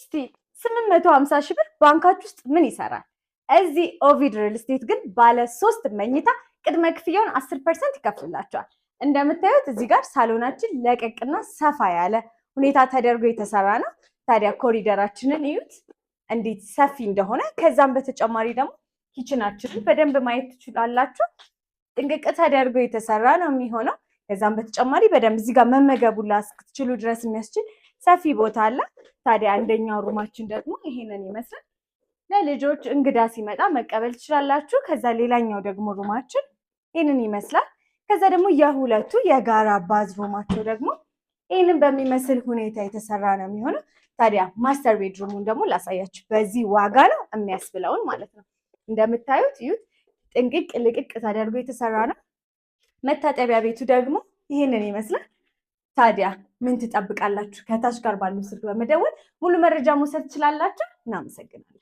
እስቲ 850 ሺህ ብር ባንካችሁ ውስጥ ምን ይሰራል? እዚህ ኦቪድ ሪል ስቴት ግን ባለ 3 መኝታ ቅድመ ክፍያውን 10% ይከፍልላቸዋል። እንደምታዩት እዚህ ጋር ሳሎናችን ለቀቅና ሰፋ ያለ ሁኔታ ተደርጎ የተሰራ ነው። ታዲያ ኮሪደራችንን እዩት እንዴት ሰፊ እንደሆነ። ከዛም በተጨማሪ ደግሞ ኪችናችንን በደንብ ማየት ትችላላችሁ። ጥንቅቅ ተደርጎ የተሰራ ነው የሚሆነው። ከዛም በተጨማሪ በደንብ እዚህ ጋር መመገቡላ እስክትችሉ ድረስ የሚያስችል ሰፊ ቦታ አለ። ታዲያ አንደኛው ሩማችን ደግሞ ይሄንን ይመስላል። ለልጆች እንግዳ ሲመጣ መቀበል ትችላላችሁ። ከዛ ሌላኛው ደግሞ ሩማችን ይሄንን ይመስላል። ከዛ ደግሞ የሁለቱ የጋራ ባዝ ሩማቸው ደግሞ ይሄንን በሚመስል ሁኔታ የተሰራ ነው የሚሆነው። ታዲያ ማስተር ቤድሩሙን ደግሞ ላሳያችሁ። በዚህ ዋጋ ነው የሚያስብለውን ማለት ነው። እንደምታዩት እዩት ጥንቅቅ ልቅቅ ተደርጎ የተሰራ ነው። መታጠቢያ ቤቱ ደግሞ ይሄንን ይመስላል። ታዲያ ምን ትጠብቃላችሁ? ከታች ጋር ባሉ ስልክ በመደወል ሙሉ መረጃ መውሰድ ትችላላችሁ። እናመሰግናለን።